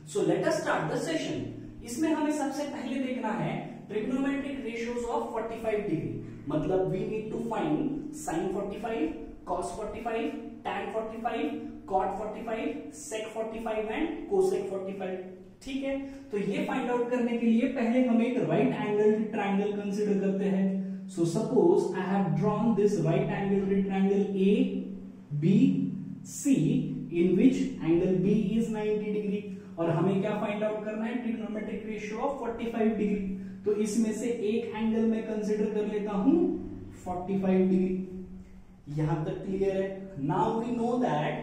So let us start the session. इसमें हमें सबसे पहले देखना है ट्रिग्नोमेट्रिक रेशियोज ऑफ 45 डिग्री। मतलब we need to find sin 45, cos 45, tan 45, cot 45, sec 45 and cosec 45। ठीक है, तो ये फाइंड आउट करने के लिए पहले हम एक राइट एंगल्ड ट्रायंगल कंसीडर करते हैं। So suppose I have drawn this right angled triangle A B C in which angle B is 90 degree और हमें क्या फाइंड आउट करना है, ट्रिग्नोमेट्रिक रेशियो ऑफ 45 डिग्री। तो इसमें से एक एंगल मैं कंसीडर कर लेता हूं 45 डिग्री। यहां तक क्लियर है? Now we know that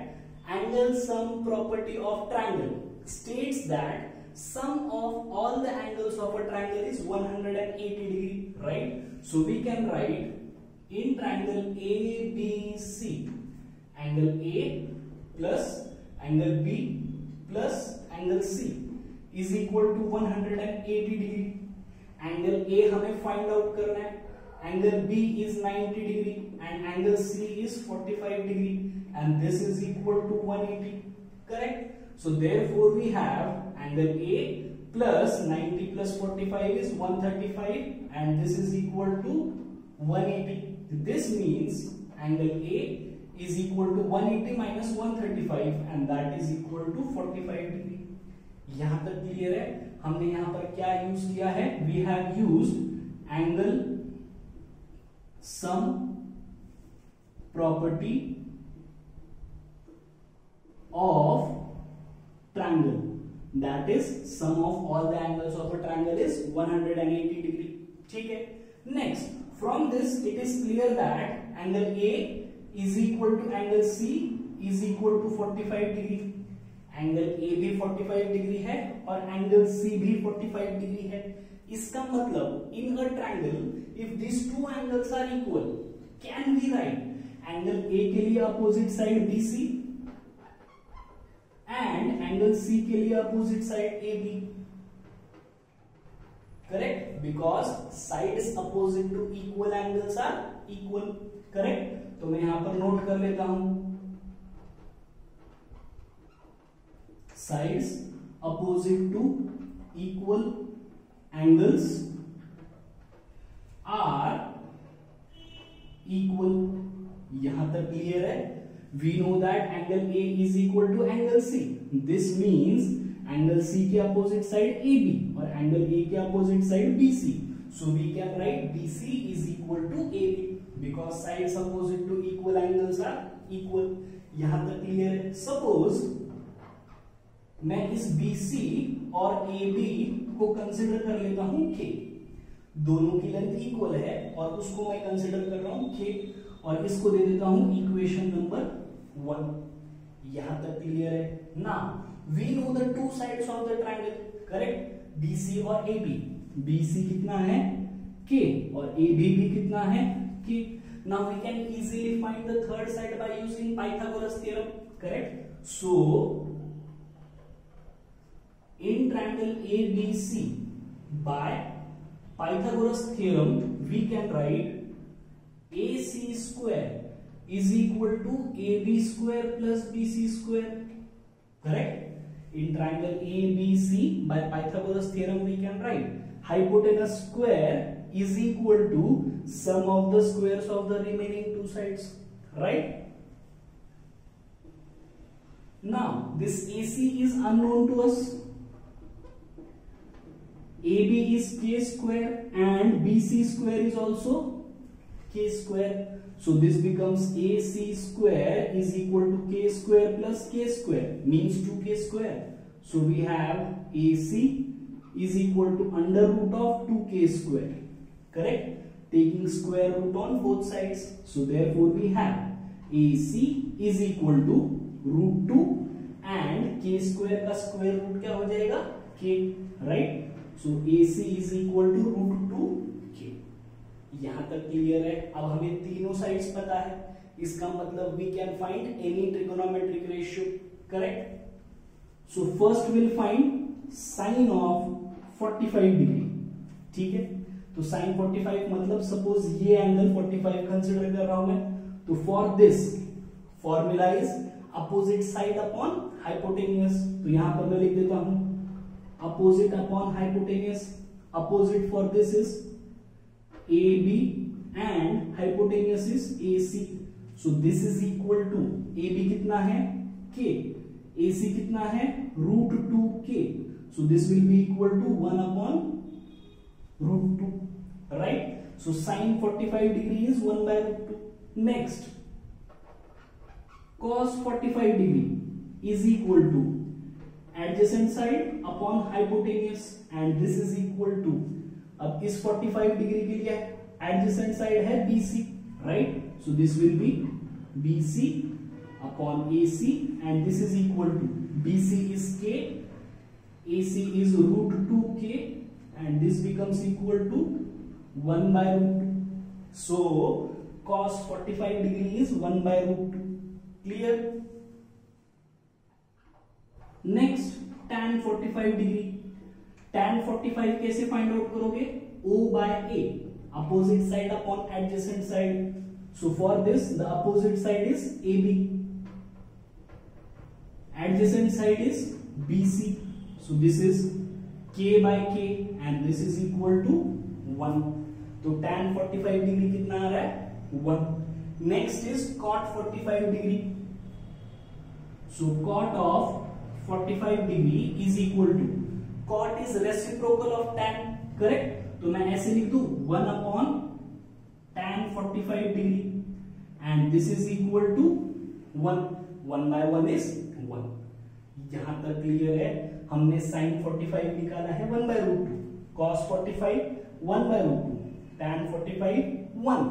angle sum property of triangle states that sum of all the angles of a triangle is 180 degree, right? So we can write in triangle ABC, angle A plus angle B plus angle C is equal to 180 degree. Angle A हमें find out करना है, angle B is 90 degree and angle C is 45 degree and this is equal to 180, correct? So therefore we have angle A plus 90 plus 45 is 135 and this is equal to 180. This means angle A is equal to 180 minus 135 and that is equal to 45 degree. यहां तक clear है? हमने यहां पर क्या use किया है? We have used angle sum property of triangle, that is sum of all the angles of a triangle is 180 degree. ठीक है, next from this it is clear that angle A is equal to angle C is equal to 45 degree. Angle A भी 45 degree है और angle C भी 45 degree है। इसका मतलब in a triangle if this two angles are equal can we write angle A के लिए opposite side BC and angle C के लिए opposite side AB, correct? Because sides opposite to equal angles are equal, correct? तो मैं यहां पर note कर लेता हूं sides opposite to equal angles are equal. यहां तक क्लियर है? We know that angle A is equal to angle C. This means angle C के opposite side AB और angle A के opposite side BC. So we can write BC is equal to AB because sides opposite to equal angles are equal. यहां तक clear है? Suppose मैं इस BC और AB को कंसिडर कर लेता हूं K। दोनों की लेंथ इक्वल है और उसको मैं कंसिडर कर रहा हूं K और इसको दे देता हूं इक्वेशन नंबर 1। यहां तक क्लियर है? Now we know the two sides of the triangle, correct? BC और AB। BC कितना है? K और AB भी कितना है? K। Now we can easily find the third side by using Pythagoras theorem, correct? So in triangle ABC by Pythagoras theorem we can write AC square is equal to AB square plus BC square, correct? In triangle ABC by Pythagoras theorem we can write hypotenuse square is equal to sum of the squares of the remaining two sides, right? Now this AC is unknown to us. AB is K square and BC square is also K square. So this becomes AC square is equal to K square plus K square means 2K square. So we have AC is equal to under root of 2K square, correct? Taking square root on both sides. So therefore we have AC is equal to root 2 and K square का square root क्या हो जाएगा? K, right? So AC is equal to root 2K. यहां तक clear है? अब हमें तीनों साइड्स पता है, इसका मतलब we can find any trigonometric ratio, correct? So first we'll find sin of 45 degree. ठीक है, तो sin 45 मतलब सपोज ये एंगल 45 कंसिडर कर रहा हूं मैं, तो for this formula is opposite side upon hypotenuse. तो यहां पर मैं लिख देता हूं opposite upon hypotenuse. Opposite for this is AB and hypotenuse is AC. So this is equal to AB कितना है K, AC कितना है √2K. So this will be equal to 1 upon √2, right? So sin 45 degree is 1 by √2. Next, cos 45 degree is equal to adjacent side upon hypotenuse, and this is equal to, अब इस 45 degree के लिए adjacent side है BC, right? So this will be BC upon AC, and this is equal to BC is K, AC is √2K, and this becomes equal to 1 by √2. So cos 45 degree is 1 by √2. Clear? Next, tan 45 degree. Tan 45 कैसे find out करोगे? O by A, opposite side upon adjacent side. So for this, the opposite side is AB, adjacent side is BC. So this is K by K, and this is equal to 1. तो tan 45 degree कितना आ रहा है? 1. Next is cot 45 degree. So cot of 45 degree is equal to, cot is reciprocal of tan, correct? तो मैं ऐसे लिख दूं 1 upon tan 45 degree, and this is equal to 1. 1 by 1 is 1. यहां तक क्लियर है? हमने sin 45 निकाला है 1 by √2, cos 45 1 by √2, tan 45 1,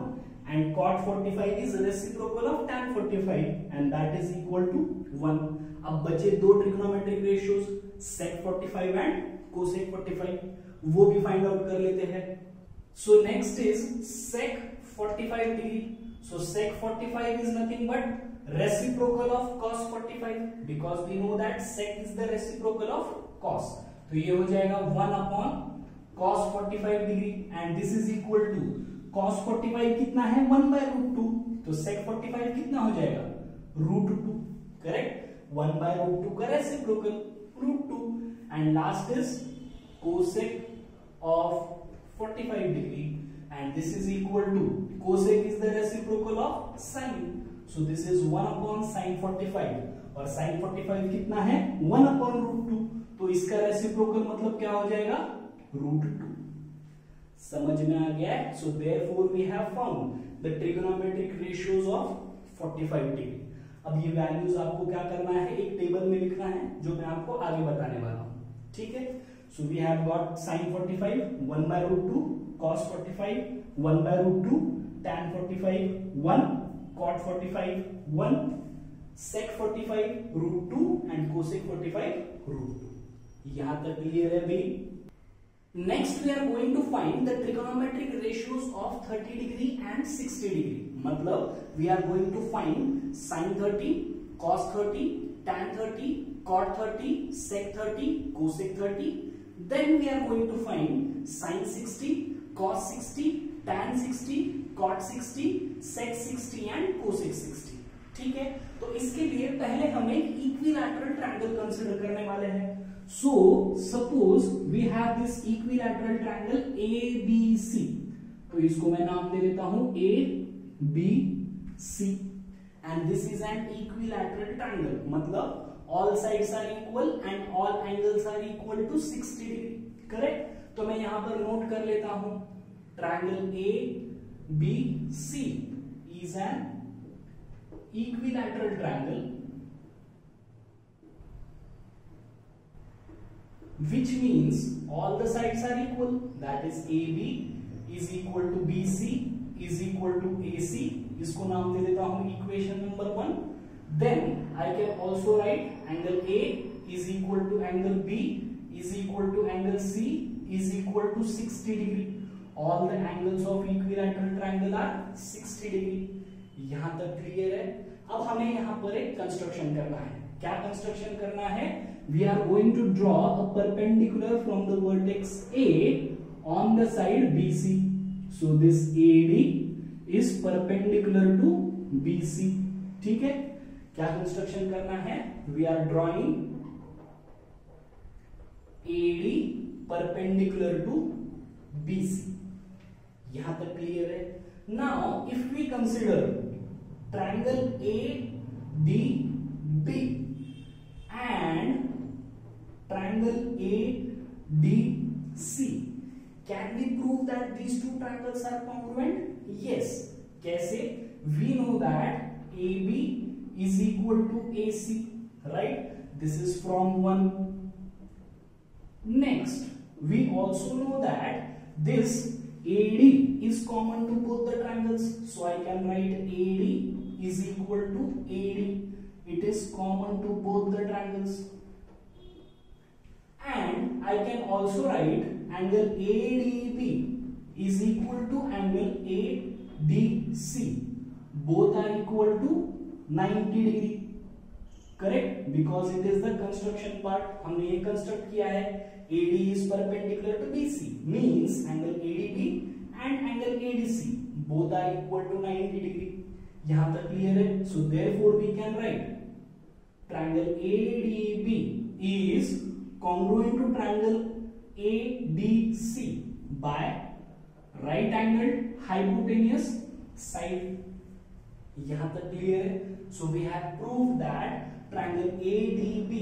and cot 45 is reciprocal of tan 45, and that is equal to 1. अब बचे दो trigonometric ratios, sec 45 and cosec 45, वो भी फाइंड आउट कर लेते हैं. So next is sec 45 degree. So sec 45 is nothing but reciprocal of cos 45, because we know that sec is the reciprocal of cos. तो ये हो जाएगा 1 upon cos 45 degree, and this is equal to cos 45 कितना है 1 by √2, तो sec 45 कितना हो जाएगा √2, करेक्ट? 1 by √2 का reciprocal √2, and last is cosec of 45 degree, and this is equal to, cosec is the reciprocal of sin, so this is 1 upon sin 45, और sin 45 कितना है 1 upon √2, तो इसका रेसिप्रोकल मतलब क्या हो जाएगा √2. समझ में आ गया है? So therefore we have found the trigonometric ratios of 45 degree. अब ये वैल्यूज आपको क्या करना है, एक टेबल में लिखना है, जो मैं आपको आगे बताने वाला हूं. ठीक है? So we have got sin 45 1 by √2, cos 45 1 by √2, tan 45 1, cot 45 1, sec 45 √2, and cosec 45 √2. यहां तक क्लियर है भाई? Next we are going to find the trigonometric ratios of 30 degree and 60 degree. मतलब we are going to find sin 30, cos 30, tan 30, cot 30, sec 30, cosec 30. Then we are going to find sin 60, cos 60, tan 60, cot 60, sec 60 and cosec 60. ठीक है? तो इसके लिए पहले हम एक equilateral triangle consider करने वाले हैं. So suppose we have this equilateral triangle ABC. तो इसको मैं नाम दे देता हूं ABC, and this is an equilateral triangle. मतलब all sides are equal and all angles are equal to 60 degree. Correct? तो मैं यहां पर नोट कर लेता हूं, triangle ABC is an equilateral triangle which means all the sides are equal, that is AB is equal to BC is equal to AC. इसको नाम दे देता हूं equation number 1. Then I can also write angle A is equal to angle B is equal to angle C is equal to 60 degree. All the angles of equilateral triangle are 60 degree. यहां तक clear है? अब हमें यहां पर एक construction करना है. क्या कंस्ट्रक्शन करना है? We are going to draw a perpendicular from the vertex A on the side BC. So this AD is perpendicular to BC. ठीक है? क्या कंस्ट्रक्शन करना है? We are drawing AD perpendicular to BC. यहां तक clear है? Now if we consider triangle ADB and triangle ADC, can we prove that these two triangles are congruent? Yes. कैसे? We know that AB is equal to AC, right? This is from 1. Next, we also know that this AD is common to both the triangles, so I can write AD is equal to AD. It is common to both the triangles. And I can also write angle ADB is equal to angle ADC. Both are equal to 90 degree. Correct? Because it is the construction part. हमने ये construct किया है. AD is perpendicular to BC, means angle ADB and angle ADC both are equal to 90 degree. यहाँ तक clear है? So therefore we can write triangle ADB is congruent to triangle ADC by right angled hypotenuse side. यहाँ तक clear है? So we have proved that triangle ADB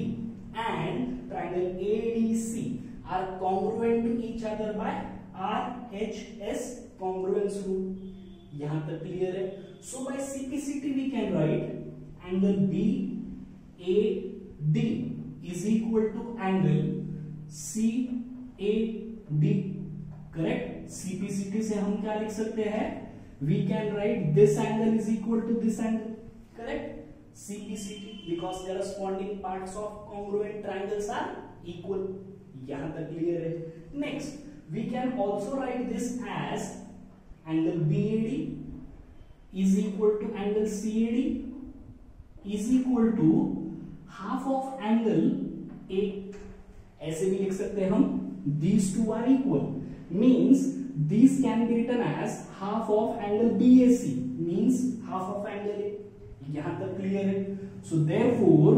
and triangle ADC are congruent to each other by RHS congruence rule. यहाँ तक clear है? So by CPCT we can write angle BAD is equal to angle CAD. Correct? CPCT से हम क्या लिख सकते हैं? We can write this angle is equal to this angle. Correct? CPCT, because corresponding parts of congruent triangles are equal. यहाँ तक clear है? Next, we can also write this as angle BAD is equal to angle CAD is equal to half of angle A. ऐसे भी लिख सकते हैं हम. These two are equal. Means these can be written as half of angle BAC. Means half of angle A. यहाँ तक clear है? So therefore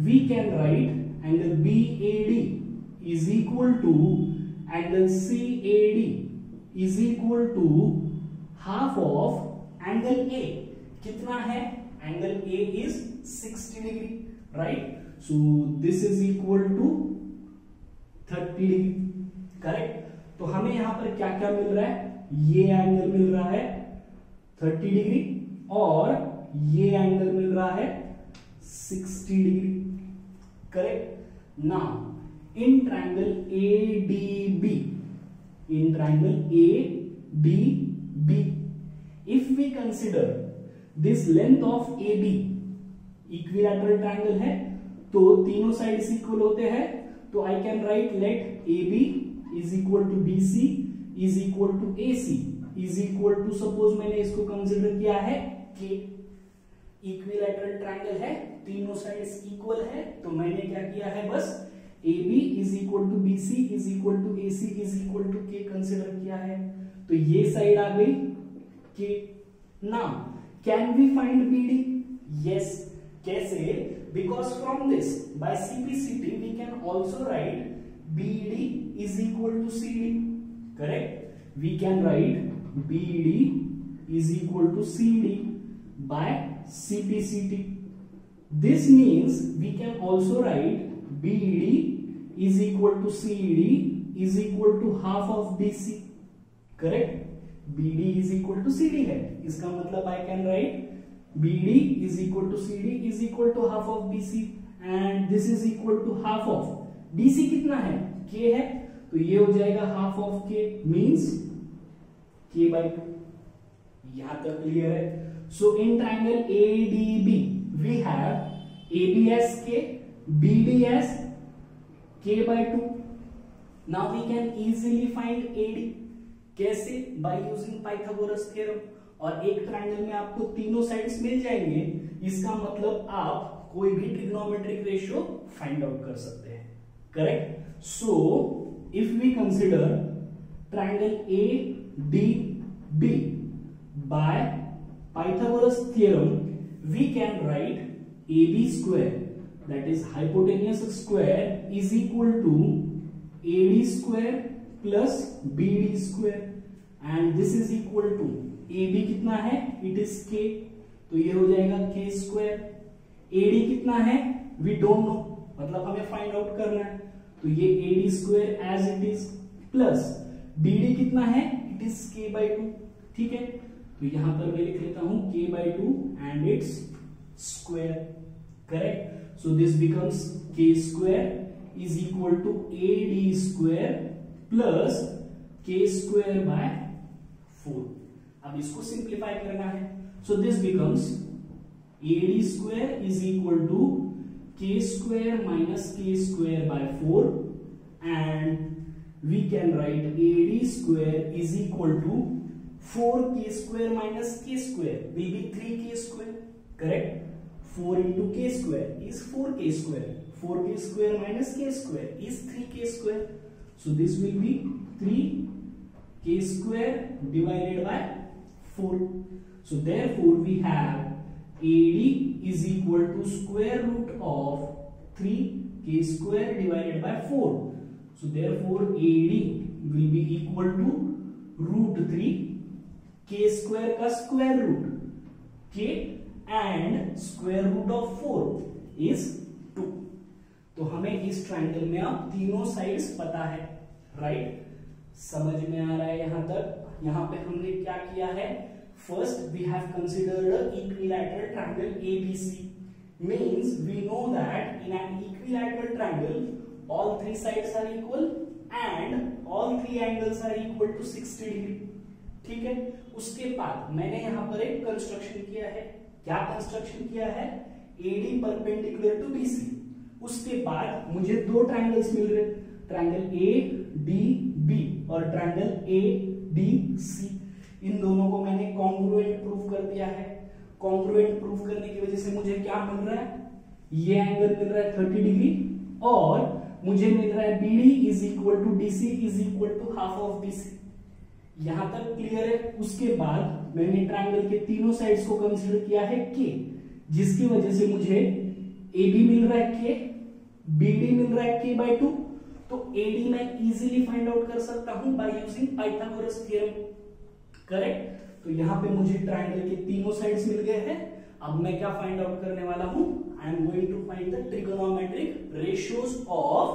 we can write angle BAD is equal to angle CAD is equal to half of angle A. कितना है? Angle A is 60 degree, right? So this is equal to 30 degree. Correct? तो हमें यहाँ पर क्या क्या मिल रहा है? ये एंगल मिल रहा है 30 डिग्री और ये एंगल मिल रहा है 60 degree. Correct? Now in triangle ADB, if we consider this length of AB, equilateral triangle है तो तीनों साइड्स इक्वल होते हैं, तो I can right let AB is equal to BC is equal to AC is equal to, suppose मैंने इसको consider किया है K. इक्विलैटरल ट्रायंगल है, तीनों साइड्स इक्वल है, तो मैंने क्या किया है? बस AB is equal to BC is equal to AC is equal to K consider किया है, तो ये साइड आ गई K. Now can we find BD? Yes. कैसे? Because from this by CPCT we can also write BD is equal to CD. Correct? We can write BD is equal to CD by CPCT. This means we can also write BD is equal to CD is equal to half of BC. Correct? BD is equal to CD है, इसका मतलब I can write BD is equal to CD is equal to half of BC and this is equal to half of BC. कितना है? K है, तो ये हो जाएगा half of K means K by 2. यहां तक क्लियर है? So in triangle ADB we have AB as K, BD as K by 2. Now we can easily find AD. कैसे? By using Pythagoras theorem. और एक ट्रायंगल में आपको तीनों sides मिल जाएंगे, इसका मतलब आप कोई भी ट्रिग्नोमेट्रिक रेशियो फाइंड आउट कर सकते हैं. Correct? So if we consider triangle ADB by Pythagoras theorem, we can write AB square that is hypotenuse square is equal to AD square plus BD square and this is equal to AB कितना है, it is K, तो ये हो जाएगा K square. AD कितना है, we don't know, मतलब हमें फाइंड आउट करना है, तो ये AD square as it is plus BD कितना है, it is K by 2. ठीक है, तो यहां पर मैं लिख लेता हूं K by 2 and its square. Correct. So this becomes K square is equal to AD square plus K square by 4. अब इसको सिंप्लीफाई करना है. So this becomes AD square is equal to K square minus K square by 4 and we can write AD square is equal to 4K square minus K square will be 3K square. Correct. 4 into K square is 4K square. 4K square minus K square is 3K square. So this will be 3K square divided by 4. So therefore we have AD is equal to square root of 3K square divided by 4. So therefore AD will be equal to root 3 K square का square root K and square root of 4 is 2. तो हमें इस triangle में अब तीनों sides पता है. Right, समझ में आ रहा है यहां तक. यहां पे हमने क्या किया है, first we have considered equilateral triangle ABC. Means we know that in an equilateral triangle all three sides are equal and all three angles are equal to 60 degree. ठीक है, उसके बाद मैंने यहां पर एक कंस्ट्रक्शन किया है. क्या कंस्ट्रक्शन किया है, AD परपेंडिकुलर टू BC. उसके बाद मुझे दो ट्रायंगल्स मिल रहे, ट्रायंगल ADB और ट्रायंगल ADC. इन दोनों को मैंने कॉन्ग्रुएंट प्रूफ कर दिया है. कॉन्ग्रुएंट प्रूफ करने की वजह से मुझे क्या मिल रहा है, ये एंगल मिल रहा है 30 डिग्री और मुझे मिल रहा है BD is equal to DC is equal to half of BC. यहां तक क्लियर है. उसके बाद मैंने ट्रायंगल के तीनों साइड्स को कंसीडर किया है K, जिसकी वजह से मुझे AB मिल रहा है K, BD मिल रहा है K by 2. तो AD मैं इजीली फाइंड आउट कर सकता हूं bye using Pythagoras theorem. Correct. तो यहां पे मुझे ट्रायंगल के तीनों साइड्स मिल गए हैं. अब मैं क्या फाइंड आउट करने वाला हूं, I am going to find the trigonometric ratios of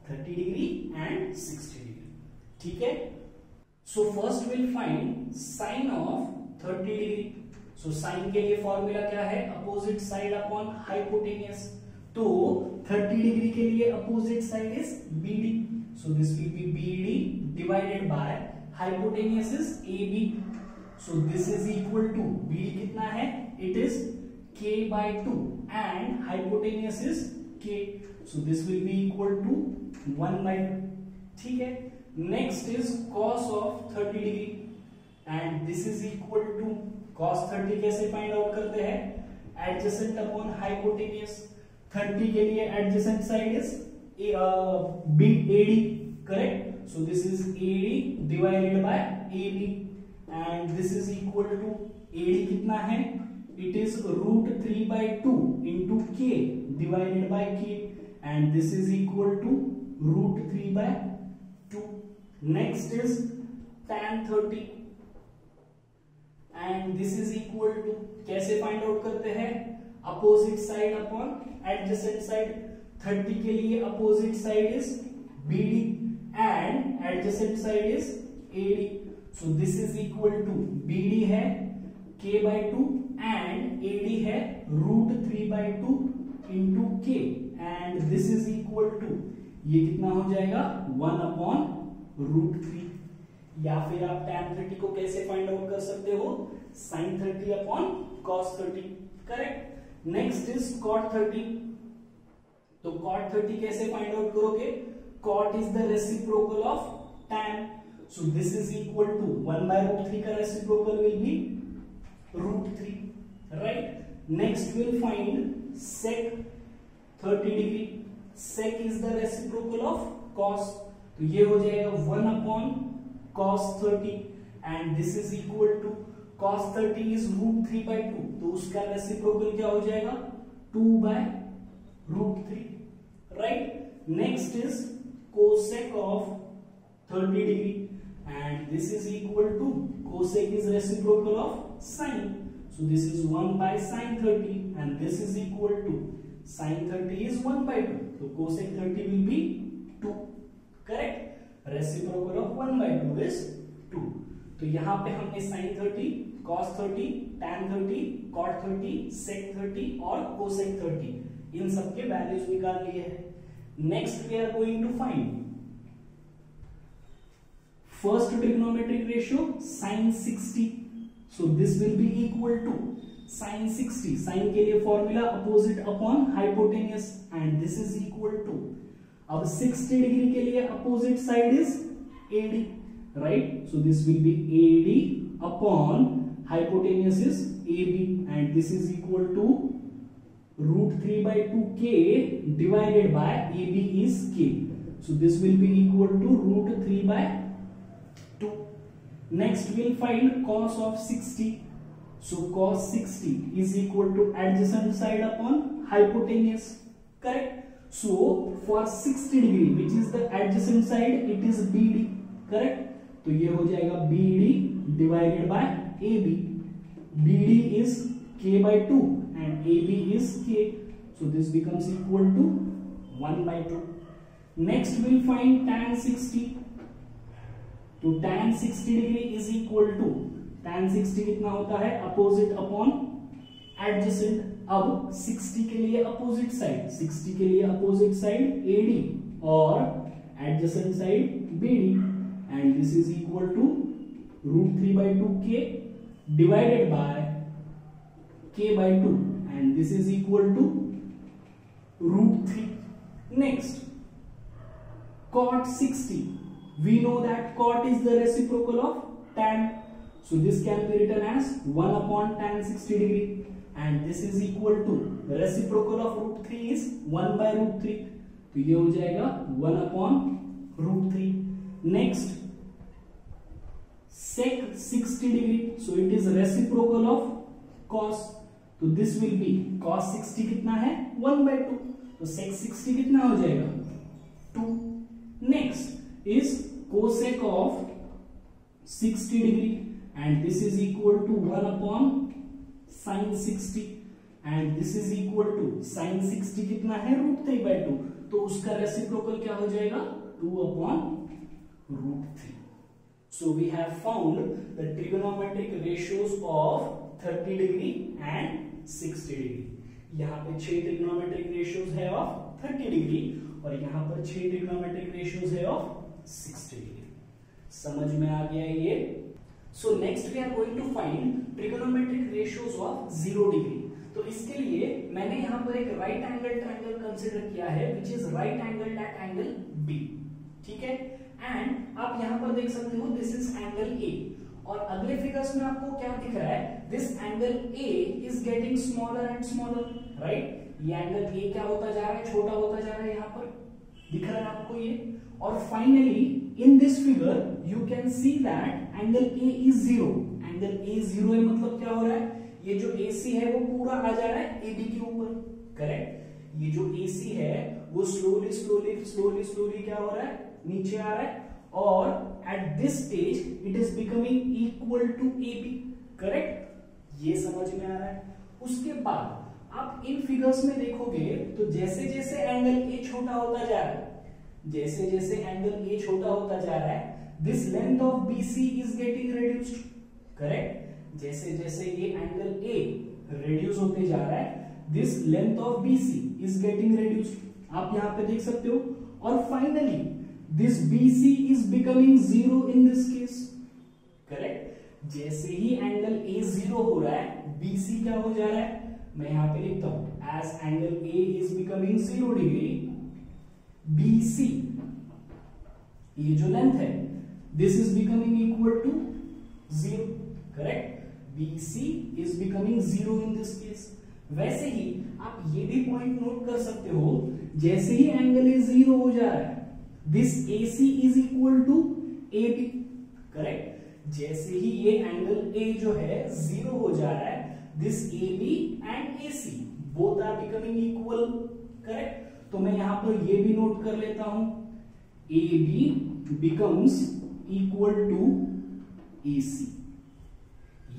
30 degree and 60 degree. ठीक है. So first we'll find sine of 30 degree. So sine के लिए फॉर्मूला क्या है, अपोजिट साइड अपॉन हाइपोटेन्यूस. तो 30 डिग्री के लिए opposite side is BD. So this will be BD divided by hypotenuse is AB. So this is equal to BD कितना है, it is K by 2 and hypotenuse is K. So this will be equal to 1 by 2. ठीक है. Next is cos of 30 degree and this is equal to cos 30 कैसे find out करते हैं, adjacent upon hypotenuse. 30 के लिए adjacent side is AD. correct. So this is AD divided by AB and this is equal to AD कितना है, it is root 3 by 2 into K divided by K and this is equal to root 3 by 2. Next is tan 30 and this is equal to, कैसे find out करते हैं, opposite side upon adjacent side. 30 के लिए opposite side is BD and adjacent side is AD. So this is equal to BD है K by 2 and AD है root 3 by 2 into K and this is equal to, ये कितना हो जाएगा 1 upon root 3. या फिर आप tan 30 को कैसे फाइंड आउट कर सकते हो, sin 30 upon cos 30. Correct. Next is cot 30. तो cot 30 कैसे फाइंड आउट करोगे, cot is the reciprocal of tan. So this is equal to 1 by root 3 का reciprocal will be root 3. Right. Next we'll find sec 30 degree. Sec is the reciprocal of cos. तो ये हो जाएगा 1 upon cos 30 and this is equal to cos 30 is root 3 by 2. तो उसका reciprocal क्या हो जाएगा 2 by √3, right? Next is cosec of 30 degree, and this is equal to, cosec is reciprocal of sine, so this is 1 by sine 30, and this is equal to sine 30 is 1 by 2, so cosec 30 will be 2, correct? Reciprocal of 1 by 2 is 2. तो यहाँ पे हमने sin 30, cos 30, tan 30, cot 30, sec 30 और cosec 30 इन सब के values निकाल लिए हैं. Next we are going to find first trigonometric ratio sin 60. So this will be equal to sin 60. sin के लिए formula opposite upon hypotenuse, and this is equal to, अब 60 degree के लिए opposite side is AD, right? So this will be AD upon hypotenuse is AB, and this is equal to √3 by 2k divided by AB is k. So this will be equal to √3 by 2. Next we'll find cos of 60. So cos 60 is equal to adjacent side upon hypotenuse, correct? So for 60 degree, which is the adjacent side, it is BD, correct? तो ये हो जाएगा BD divided by AB. BD is k by 2 and AB is k, so this becomes equal to 1 by 2. Next we'll find tan 60. तो tan 60 degree is equal to, tan 60 कितना होता है, opposite upon adjacent. अब 60 के लिए opposite side, 60 के लिए opposite side AD और adjacent side BD, and this is equal to √3 by 2k divided by k by 2, and this is equal to √3. Next, cot 60. We know that cot is the reciprocal of tan, so this can be written as 1 upon tan 60 degree, and this is equal to, reciprocal of √3 is 1 by √3, तो ये हो जाएगा 1 upon √3. Next, sec 60 degree, so it is reciprocal of cos, तो this will be, cos 60 कितना है, 1 by 2, तो sec 60 कितना हो जाएगा, 2. Next is cosec of 60 degree, and this is equal to 1 upon sin 60, and this is equal to, sin 60 कितना है, √3 by 2, तो उसका रेसिप्रोकल क्या हो जाएगा, 2 upon √3. So we have found the trigonometric ratios of 30 degree and 60 degree. यहाँ पे 6 trigonometric ratios है of 30 degree और यहाँ पर 6 trigonometric ratios है of 60 degree. समझ में आ गया ये? So next we are going to find trigonometric ratios of 0 degree. तो इसके लिए मैंने यहाँ पर एक right angle triangle consider किया है, which is right angle at angle B. ठीक है? एंड आप यहां पर देख सकते हो, दिस इज एंगल ए, और अगले फिगर्स में आपको क्या दिख रहा है, this angle A is getting smaller and smaller, right? ये एंगल ए क्या होता जा रहा है, छोटा होता जा रहा है, यहां पर दिख रहा है आपको ये. और finally in this figure you can see that angle A is 0. Angle A 0 है, मतलब क्या हो रहा है, ये जो AC है वो पूरा आ जा रहा है AB के ऊपर, करेक्ट? ये जो AC है वो स्लोली स्लोली स्लोली स्लोली क्या हो रहा है, नीचे आ रहा है, और at this stage it is becoming equal to AB, correct? ये समझ में आ रहा है. उसके बाद आप इन फिगर्स में देखोगे तो जैसे जैसे एंगल A छोटा होता जा रहा है, जैसे जैसे एंगल A छोटा होता जा रहा है, this length of BC is getting reduced, correct? जैसे जैसे ये एंगल A रिड्यूस होते जा रहा है, this length of BC is getting reduced, आप यहां पे देख सकते हो. और finally this BC is becoming 0 in this case, correct? जैसे ही एंगल A 0 हो रहा है, BC क्या हो जा रहा है, मैं यहां पे लिखता हूं, as angle A is becoming 0 degree, BC ये जो लेंथ है, this is becoming equal to 0, correct? BC is becoming 0 in this case. वैसे ही आप ये भी पॉइंट नोट कर सकते हो, जैसे ही एंगल A 0 हो जा रहा है, this AC is equal to AB, correct? जैसे ही ये एंगल A जो है 0 हो जा रहा है, this AB and AC both are becoming equal, correct. तो मैं यहां पर ये भी नोट कर लेता हूं, A B becomes equal to A C.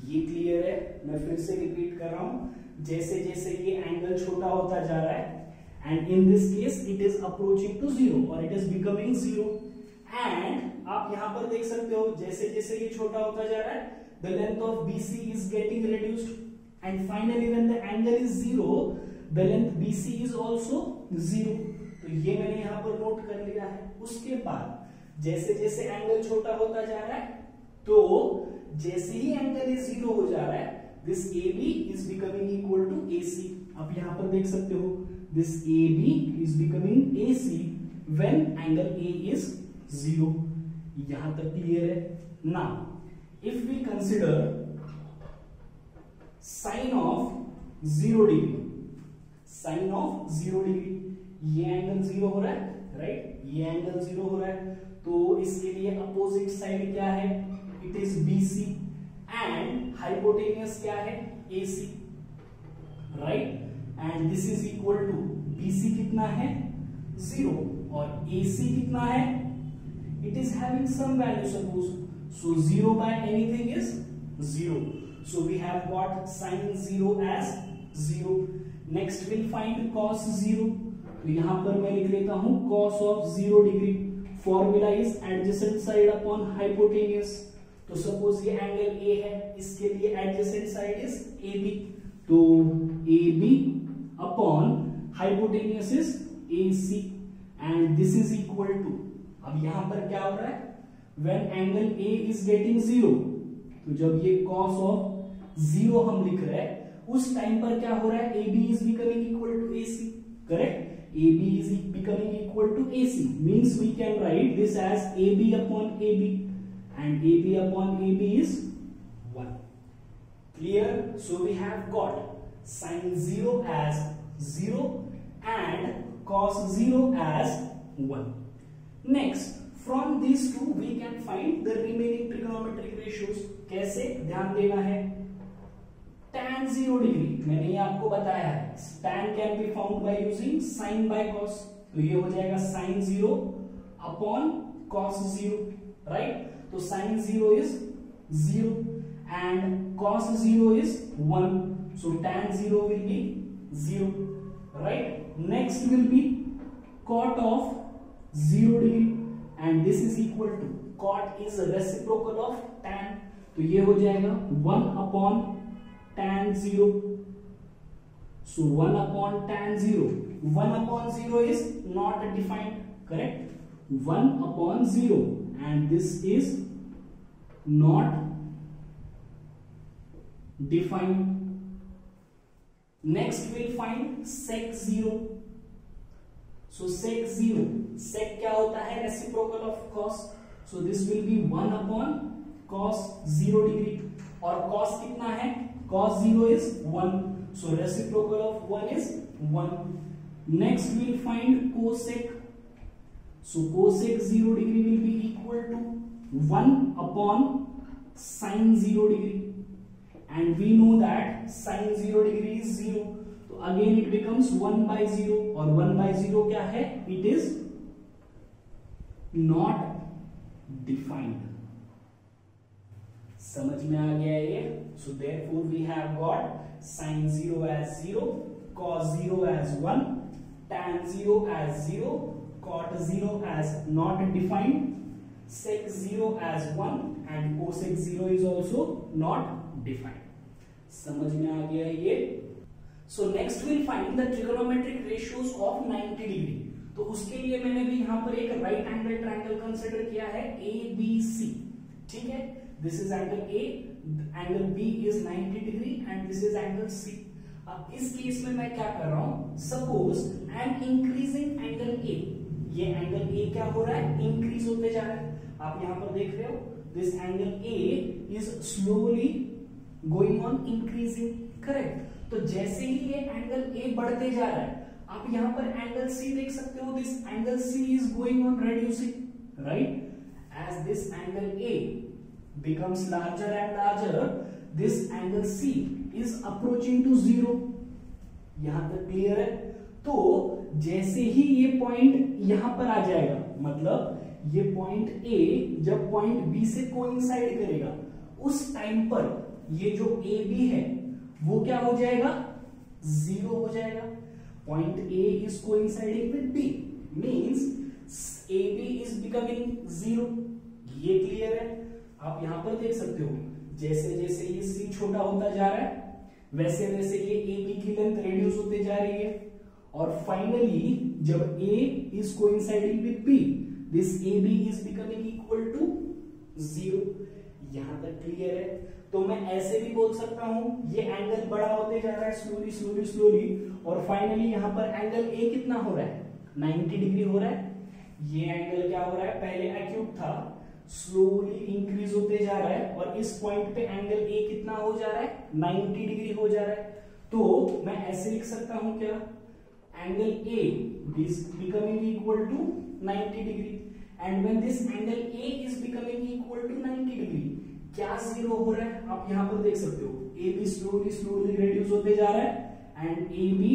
ये क्लियर है? मैं फिर से रिपीट कर रहा हूं, जैसे जैसे ये एंगल छोटा होता जा रहा है and in this case it is approaching to zero और it is becoming zero, and आप यहां पर देख सकते हो जैसे जैसे ये छोटा होता जा रहा है the length of BC is getting reduced and finally when the angle is zero the length BC is also zero। तो ये मैंने यहां पर नोट कर लिया है। उसके बाद जैसे जैसे एंगल छोटा होता जा रहा है तो जैसे ही एंगल इज जीरो हो जा रहा है this AB is becoming equal to AC। आप यहां पर देख सकते हो this AB is becoming AC when angle A is zero। यहां तक क्लियर है? now if we consider sine of 0 degree, sine of 0 degree, ये एंगल जीरो हो रहा है राइट, ये एंगल जीरो हो रहा है तो इसके लिए अपोजिट साइड क्या है, it is BC and hypotenuse क्या है AC right, and this is equal to BC कितना है 0 और AC कितना है, it is having some value suppose, so 0 by anything is 0, so we have got sin 0 as 0। next we'll find cos 0, तो यहां पर मैं लिख लेता हूं cos of 0 degree, formula is adjacent side upon hypotenuse। तो सपोज ये एंगल A है, इसके लिए adjacent side is AB, तो AB upon hypotenuse is AC and this is equal to, अब यहां पर क्या हो रहा है when angle A is getting 0, तो जब ये cos of 0 हम लिख रहे हैं उस टाइम पर क्या हो रहा है AB is becoming equal to AC, correct, AB is becoming equal to AC means we can write this as AB upon AB and AB upon AB is 1, clear। so we have got sin 0 as 0 and cos 0 as 1। next from these two we can find the remaining trigonometric ratios। कैसे, ध्यान देना है, tan 0 degree मैंने ये आपको बताया है, tan can be found by using sin by cos, तो ये हो जाएगा sin 0 upon cos 0 right, तो sin 0 is 0 and cos 0 is 1, so tan 0 will be 0 right। next will be cot of 0 degree and this is equal to, cot is reciprocal of tan, तो ये हो जाएगा 1 upon tan 0, so 1 upon tan 0, 1 upon 0 is not defined, correct, 1 upon 0 and this is not defined। next we'll find sec 0, so sec 0, sec क्या होता है reciprocal of cos, so this will be 1 upon cos 0 degree और cos कितना है, cos 0 is 1, so reciprocal of 1 is 1। next we'll find cosec, so cosec 0 degree will be equal to 1 upon sin 0 degree and we know that sin 0 degree is 0, तो again it becomes 1 by 0 और 1 by 0 क्या है, it is not defined। समझ में आ गया ये, so therefore we have got sin 0 as 0, cos 0 as 1, tan 0 as 0, cot 0 as not defined, sec 0 as 1 and cosec 0 is also not defined। समझ में आ गया ये। So next we'll find the trigonometric ratios of 90 degree। तो उसके लिए मैंने भी यहाँ पर एक राइट एंगल ट्रायंगल कंसीडर किया है ABC, ठीक है, this is angle A, angle B is 90 degree and this is angle C। अब इस केस में मैं क्या कर रहा हूं, suppose I am increasing angle A, ये एंगल A क्या हो रहा है, इंक्रीज होते जा रहा है, आप यहां पर देख रहे हो this angle A is slowly going on increasing, correct. तो जैसे ही ये एंगल A बढ़ते जा रहा है आप यहां पर एंगल C देख सकते हो, this angle C is going on reducing right, as this angle A becomes larger and larger this angle C is approaching to 0। यहां तक क्लियर है? तो जैसे ही ये पॉइंट यहां पर आ जाएगा, मतलब ये पॉइंट ए जब पॉइंट बी से कोइंसाइड करेगा, उस टाइम पर ये जो ए बी है वो क्या हो जाएगा, जीरो हो जाएगा। Point A is coinciding with B, means A B is becoming zero. ये क्लियर है? आप यहां पर देख सकते हो, जैसे जैसे ये सी छोटा होता जा रहा है वैसे वैसे ये ए बी की लेंथ रिड्यूस होते जा रही है, और फाइनली जब A is coinciding with B, this A B is becoming equal to zero. यहां तक क्लियर है? तो मैं ऐसे भी बोल सकता हूं ये एंगल बड़ा होते जा रहा है स्लोली स्लोली स्लोली, और फाइनली यहां पर एंगल ए कितना हो रहा है, 90 डिग्री हो रहा है। ये एंगल क्या हो रहा है, पहले एक्यूट था, स्लोली इंक्रीज होते जा रहा है, और इस पॉइंट पे एंगल ए कितना हो जा रहा है, 90 डिग्री हो जा रहा है। तो मैं ऐसे लिख सकता हूं क्या, angle A is becoming equal to 90 degree, and when this angle A is becoming equal to 90 degree, क्या जीरो हो रहा है, आप यहां पर देख सकते हो, A B slowly slowly reduce होते जा रहा है and A B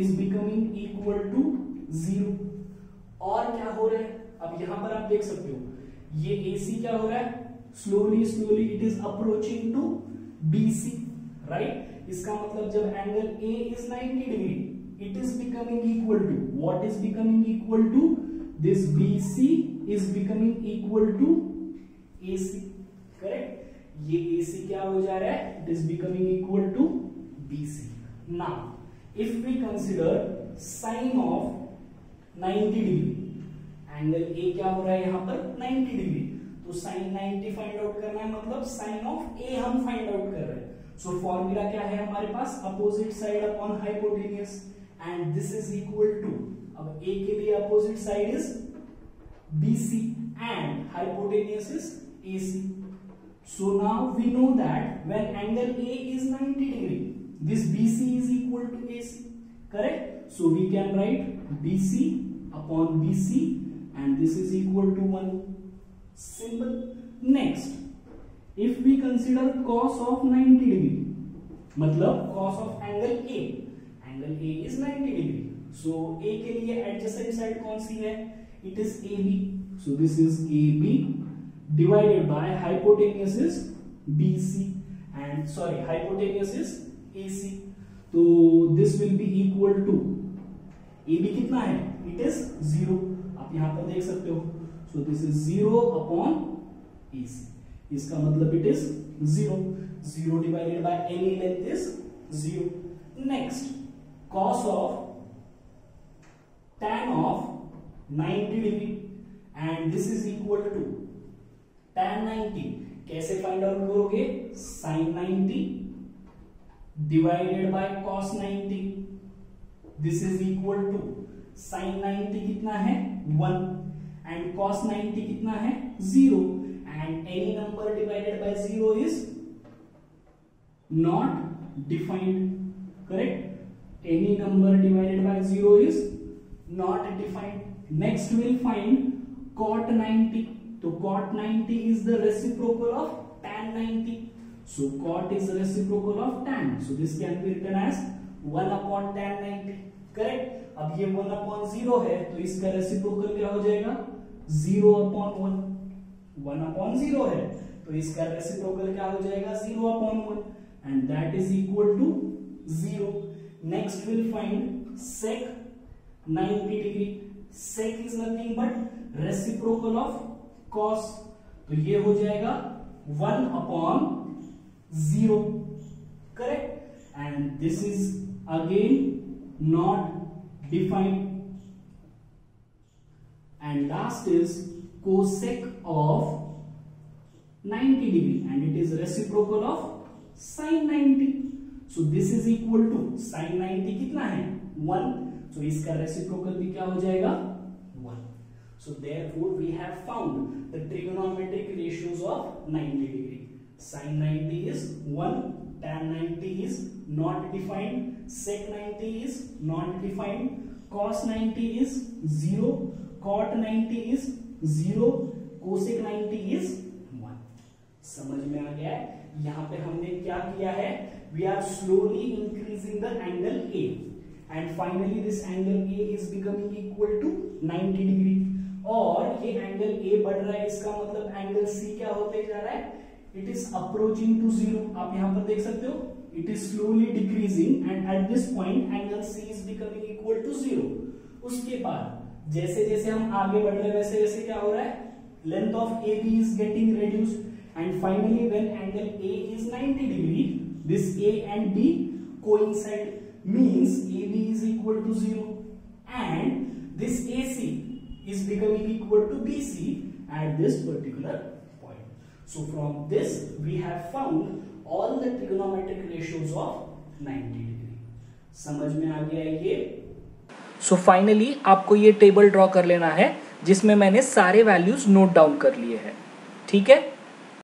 is becoming equal to zero. और क्या हो रहा है, अब यहां पर आप देख सकते हो, ये AC क्या हो रहा है, slowly slowly it is approaching to BC, right. इसका मतलब जब angle A is 90 degree, it is becoming equal to, what is becoming equal to, this BC is becoming equal to AC, correct. ये AC क्या हो जा रहा है, it is becoming equal to BC। Now if we consider sine of 90 degree, angle A क्या हो रहा है यहां पर 90 डिग्री, तो साइन 90 फाइंड आउट करना है, मतलब साइन ऑफ ए हम फाइंड आउट कर रहे हैं। सो फॉर्मूला क्या है हमारे पास, opposite side upon hypotenuse, and this is equal to, अब ए के लिए opposite side is BC and hypotenuse is AC। So now we know that when angle A is 90 degree, this BC is equal to AC, correct? So we can write BC upon BC and this is equal to 1. Simple. Next, if we consider cos of 90 degree, मतलब cos of angle A is 90 degree. So A के लिए adjacent side कौन सी है? It is AB. So this is AB divided by hypotenuse is BC and sorry hypotenuse is AC. तो this will be equal to, AB कितना है, it is 0, आप यहां पर देख सकते हो। So this is 0 upon AC, इसका मतलब it is 0, 0 divided by any length is 0. Next, cos of tan of 90 degree and this is equal to tan 90, कैसे फाइंड आउट करोगे, sin 90 divided by cos 90, this is equal to sin 90 कितना है 1 and cos 90 कितना है 0, and any number divided by 0 is not defined, correct. Any number divided by 0 is not defined. Next will find cot 90, तो cot 90 is the reciprocal of tan 90. So cot is the reciprocal of tan. So this can be written as 1 upon tan 90. Correct? अब ये 1 upon 0 है, तो इसका reciprocal क्या हो जाएगा, 0 upon 1. 1 upon 0 है, तो इसका reciprocal क्या हो जाएगा, 0 upon 1. And that is equal to 0. Next we'll find sec 90 degree. Sec is nothing but reciprocal of cos, तो ये हो जाएगा 1 upon 0, correct. And this is again not defined. And last is cosec of 90 degree and it is reciprocal of sin 90. So this is equal to sin 90 कितना है 1, so इसका reciprocal भी क्या हो जाएगा 1. So therefore we have found the trigonometric ratios of 90 degree. Sin 90 is 1, tan 90 is not defined, sec 90 is not defined, cos 90 is 0, cot 90 is 0, cosec 90 is 1. समझ में आ गया है? यहाँ पे हमने क्या किया है, we are slowly increasing the angle A and finally this angle A is becoming equal to 90 degree. और ये एंगल ए बढ़ रहा है, इसका मतलब एंगल सी क्या होते जा रहा है, it is approaching to zero. आप यहां पर देख सकते हो it is slowly decreasing and at this point angle C is becoming equal to zero. उसके बाद जैसे जैसे हम आगे बढ़ रहे हैं वैसे वैसे क्या हो रहा है, length of A B is getting reduced and finally when angle A is 90 degree, this A and B coincide, means AB is equal to 0 and this AC is becoming equal to BC at this particular point. So from this we have found all the trigonometric ratios of 90 degree. समझ में आ गया ये? So finally आपको ये table draw कर लेना है जिसमें मैंने सारे वैल्यूज नोट डाउन कर लिए हैं, ठीक है।